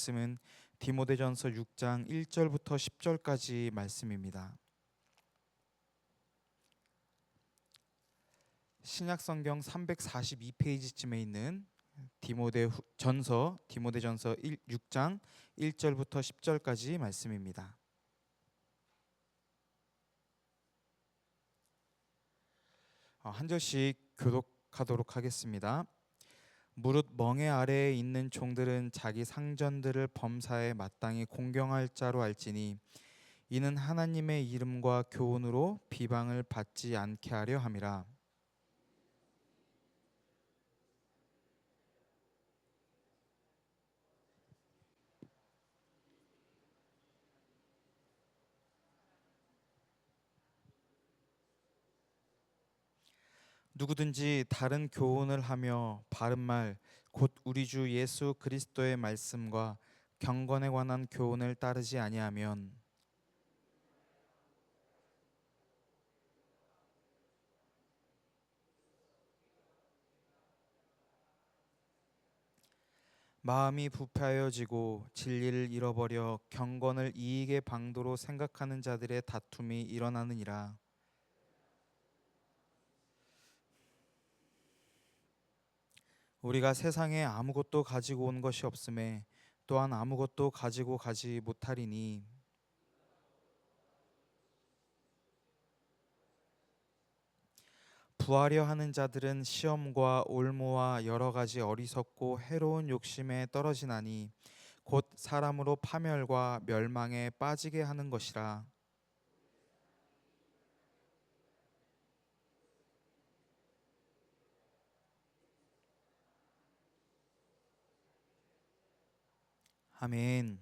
말씀은 디모데전서 6장 1절부터 10절까지 말씀입니다. 신약성경 342페이지쯤에 있는 디모데전서 6장 1절부터 10절까지 말씀입니다. 한 절씩 교독하도록 하겠습니다. 무릇 멍에 아래에 있는 종들은 자기 상전들을 범사에 마땅히 공경할 자로 알지니 이는 하나님의 이름과 교훈으로 비방을 받지 않게 하려 함이라. 누구든지 다른 교훈을 하며 바른 말 곧 우리 주 예수 그리스도의 말씀과 경건에 관한 교훈을 따르지 아니하면 마음이 부패하여지고 진리를 잃어버려 경건을 이익의 방도로 생각하는 자들의 다툼이 일어나느니라. 우리가 세상에 아무것도 가지고 온 것이 없음에 또한 아무것도 가지고 가지 못하리니 부하려 하는 자들은 시험과 올무와 여러 가지 어리석고 해로운 욕심에 떨어지나니 곧 사람으로 파멸과 멸망에 빠지게 하는 것이라. 아멘.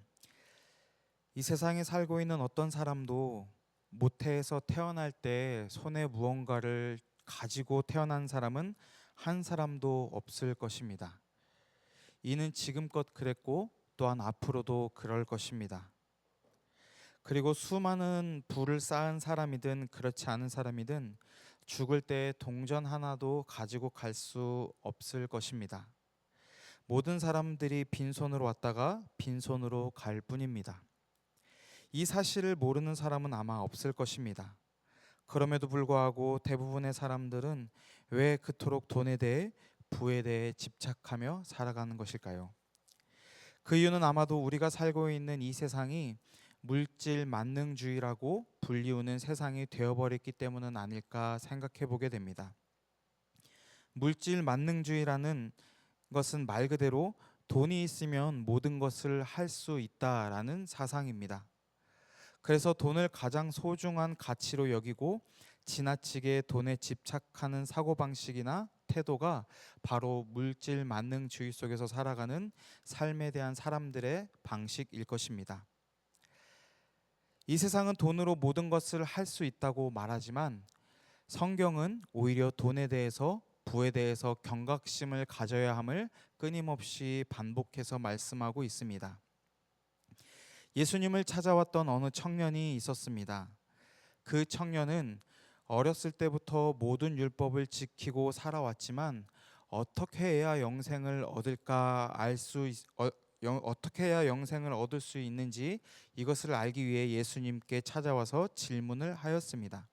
이 세상에 살고 있는 어떤 사람도 모태에서 태어날 때 손에 무언가를 가지고 태어난 사람은 한 사람도 없을 것입니다. 이는 지금껏 그랬고 또한 앞으로도 그럴 것입니다. 그리고 수많은 부를 쌓은 사람이든 그렇지 않은 사람이든 죽을 때 동전 하나도 가지고 갈 수 없을 것입니다. 모든 사람들이 빈손으로 왔다가 빈손으로 갈 뿐입니다. 이 사실을 모르는 사람은 아마 없을 것입니다. 그럼에도 불구하고 대부분의 사람들은 왜 그토록 돈에 대해 부에 대해 집착하며 살아가는 것일까요? 그 이유는 아마도 우리가 살고 있는 이 세상이 물질 만능주의라고 불리우는 세상이 되어버렸기 때문은 아닐까 생각해 보게 됩니다. 물질 만능주의라는 것은 말 그대로 돈이 있으면 모든 것을 할 수 있다라는 사상입니다. 그래서 돈을 가장 소중한 가치로 여기고 지나치게 돈에 집착하는 사고방식이나 태도가 바로 물질 만능주의 속에서 살아가는 삶에 대한 사람들의 방식일 것입니다. 이 세상은 돈으로 모든 것을 할 수 있다고 말하지만 성경은 오히려 돈에 대해서 부에 대해서 경각심을 가져야 함을 끊임없이 반복해서 말씀하고 있습니다. 예수님을 찾아왔던 어느 청년이 있었습니다. 그 청년은 어렸을 때부터 모든 율법을 지키고 살아왔지만 어떻게 해야 영생을 얻을 수 있는지 이것을 알기 위해 예수님께 찾아와서 질문을 하였습니다.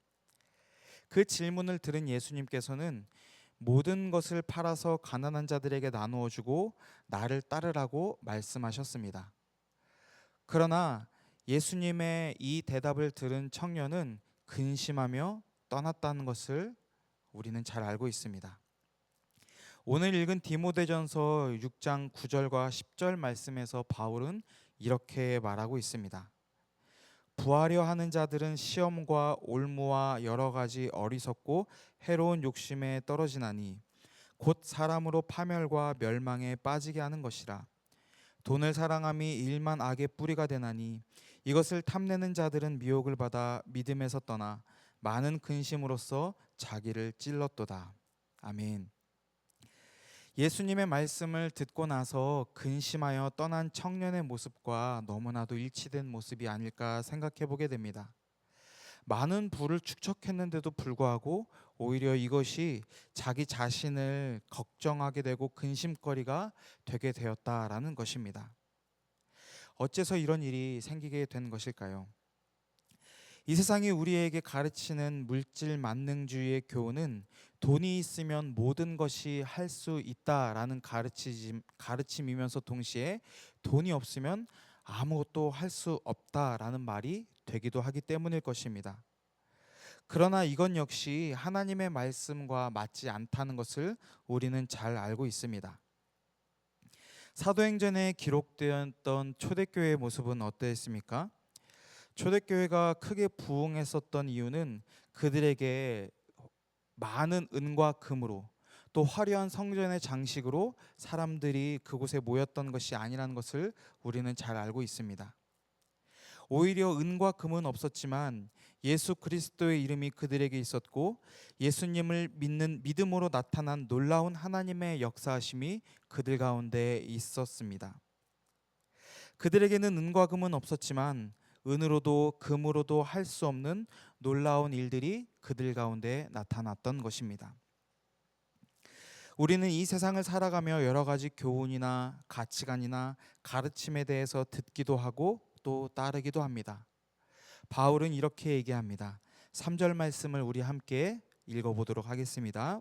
그 질문을 들은 예수님께서는 모든 것을 팔아서 가난한 자들에게 나누어 주고 나를 따르라고 말씀하셨습니다. 그러나 예수님의 이 대답을 들은 청년은 근심하며 떠났다는 것을 우리는 잘 알고 있습니다. 오늘 읽은 디모데전서 6장 9절과 10절 말씀에서 바울은 이렇게 말하고 있습니다. 부하려 하는 자들은 시험과 올무와 여러 가지 어리석고 해로운 욕심에 떨어지나니 곧 사람으로 파멸과 멸망에 빠지게 하는 것이라. 돈을 사랑함이 일만 악의 뿌리가 되나니 이것을 탐내는 자들은 미혹을 받아 믿음에서 떠나 많은 근심으로써 자기를 찔렀도다. 아멘. 예수님의 말씀을 듣고 나서 근심하여 떠난 청년의 모습과 너무나도 일치된 모습이 아닐까 생각해 보게 됩니다. 많은 부를 축적했는데도 불구하고 오히려 이것이 자기 자신을 걱정하게 되고 근심거리가 되게 되었다라는 것입니다. 어째서 이런 일이 생기게 된 것일까요? 이 세상이 우리에게 가르치는 물질 만능주의의 교훈은 돈이 있으면 모든 것이 할 수 있다라는 가르침이면서 동시에 돈이 없으면 아무것도 할 수 없다라는 말이 되기도 하기 때문일 것입니다. 그러나 이건 역시 하나님의 말씀과 맞지 않다는 것을 우리는 잘 알고 있습니다. 사도행전에 기록되었던 초대교회의 모습은 어떠했습니까? 초대교회가 크게 부흥했었던 이유는 그들에게 많은 은과 금으로 또 화려한 성전의 장식으로 사람들이 그곳에 모였던 것이 아니라는 것을 우리는 잘 알고 있습니다. 오히려 은과 금은 없었지만 예수 그리스도의 이름이 그들에게 있었고 예수님을 믿는 믿음으로 나타난 놀라운 하나님의 역사하심이 그들 가운데 있었습니다. 그들에게는 은과 금은 없었지만 은으로도 금으로도 할 수 없는 놀라운 일들이 그들 가운데 나타났던 것입니다. 우리는 이 세상을 살아가며 여러 가지 교훈이나 가치관이나 가르침에 대해서 듣기도 하고 또 따르기도 합니다. 바울은 이렇게 얘기합니다. 3절 말씀을 우리 함께 읽어보도록 하겠습니다.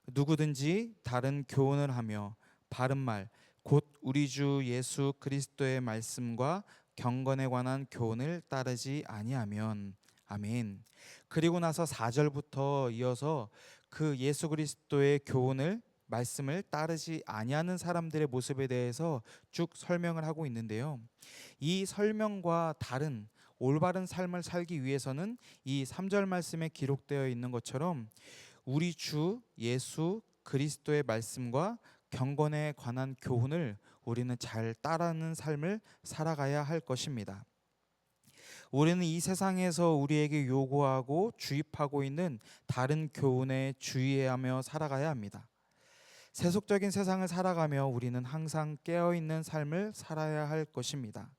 누구든지 다른 교훈을 하며 바른 말, 곧 우리 주 예수 그리스도의 말씀과 경건에 관한 교훈을 따르지 아니하면 아멘. 그리고 나서 4절부터 이어서 그 예수 그리스도의 교훈을 말씀을 따르지 아니하는 사람들의 모습에 대해서 쭉 설명을 하고 있는데요. 이 설명과 다른 올바른 삶을 살기 위해서는 이 3절 말씀에 기록되어 있는 것처럼 우리 주 예수 그리스도의 말씀과 경건에 관한 교훈을 우리는 잘 따르는 삶을 살아가야 할 것입니다. 우리는 이 세상에서 우리에게 요구하고 주입하고 있는 다른 교훈에 주의하며 살아가야 합니다. 세속적인 세상을 살아가며 우리는 항상 깨어있는 삶을 살아야 할 것입니다.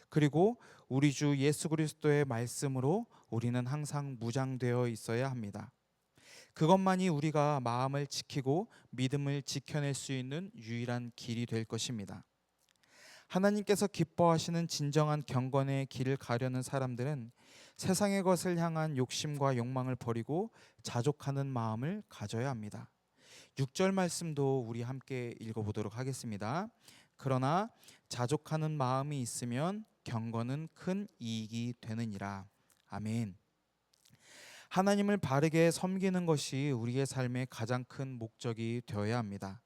그리고 우리 주 예수 그리스도의 말씀으로 우리는 항상 무장되어 있어야 합니다. 그것만이 우리가 마음을 지키고 믿음을 지켜낼 수 있는 유일한 길이 될 것입니다. 하나님께서 기뻐하시는 진정한 경건의 길을 가려는 사람들은 세상의 것을 향한 욕심과 욕망을 버리고 자족하는 마음을 가져야 합니다. 6절 말씀도 우리 함께 읽어보도록 하겠습니다. 그러나 자족하는 마음이 있으면 경건은 큰 이익이 되느니라. 아멘. 하나님을 바르게 섬기는 것이 우리의 삶의 가장 큰 목적이 되어야 합니다.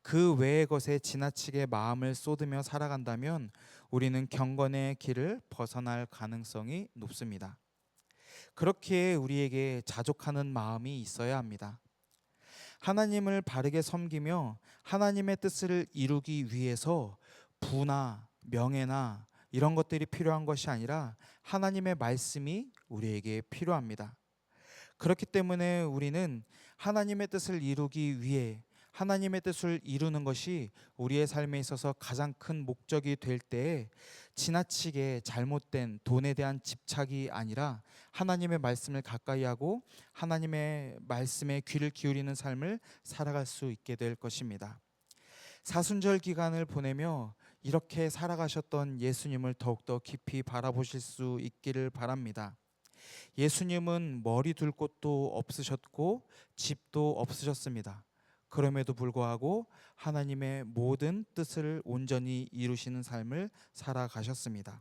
그 외의 것에 지나치게 마음을 쏟으며 살아간다면 우리는 경건의 길을 벗어날 가능성이 높습니다. 그렇기에 우리에게 자족하는 마음이 있어야 합니다. 하나님을 바르게 섬기며 하나님의 뜻을 이루기 위해서 부나 명예나 이런 것들이 필요한 것이 아니라 하나님의 말씀이 우리에게 필요합니다. 그렇기 때문에 우리는 하나님의 뜻을 이루기 위해 하나님의 뜻을 이루는 것이 우리의 삶에 있어서 가장 큰 목적이 될 때에 지나치게 잘못된 돈에 대한 집착이 아니라 하나님의 말씀을 가까이 하고 하나님의 말씀에 귀를 기울이는 삶을 살아갈 수 있게 될 것입니다. 사순절 기간을 보내며 이렇게 살아가셨던 예수님을 더욱더 깊이 바라보실 수 있기를 바랍니다. 예수님은 머리 둘 곳도 없으셨고 집도 없으셨습니다. 그럼에도 불구하고 하나님의 모든 뜻을 온전히 이루시는 삶을 살아가셨습니다.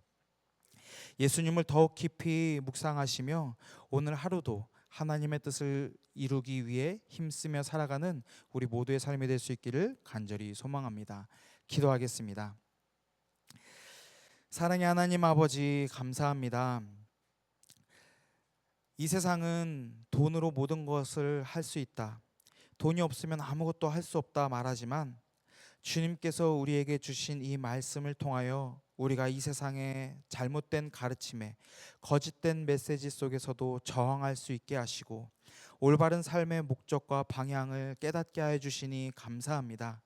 예수님을 더욱 깊이 묵상하시며 오늘 하루도 하나님의 뜻을 이루기 위해 힘쓰며 살아가는 우리 모두의 삶이 될 수 있기를 간절히 소망합니다. 기도하겠습니다. 사랑의 하나님 아버지, 감사합니다. 이 세상은 돈으로 모든 것을 할 수 있다, 돈이 없으면 아무것도 할 수 없다 말하지만 주님께서 우리에게 주신 이 말씀을 통하여 우리가 이 세상의 잘못된 가르침에 거짓된 메시지 속에서도 저항할 수 있게 하시고 올바른 삶의 목적과 방향을 깨닫게 해 주시니 감사합니다.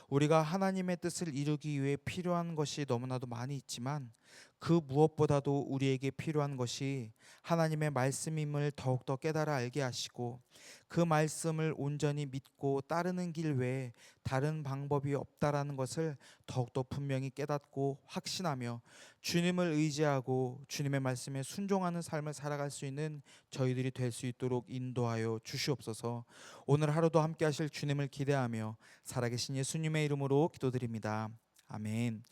우리가 하나님의 뜻을 이루기 위해 필요한 것이 너무나도 많이 있지만 그 무엇보다도 우리에게 필요한 것이 하나님의 말씀임을 더욱더 깨달아 알게 하시고, 그 말씀을 온전히 믿고 따르는 길 외에 다른 방법이 없다라는 것을 더욱더 분명히 깨닫고 확신하며 주님을 의지하고 주님의 말씀에 순종하는 삶을 살아갈 수 있는 저희들이 될 수 있도록 인도하여 주시옵소서. 오늘 하루도 함께 하실 주님을 기대하며 살아계신 예수님의 이름으로 기도드립니다. 아멘.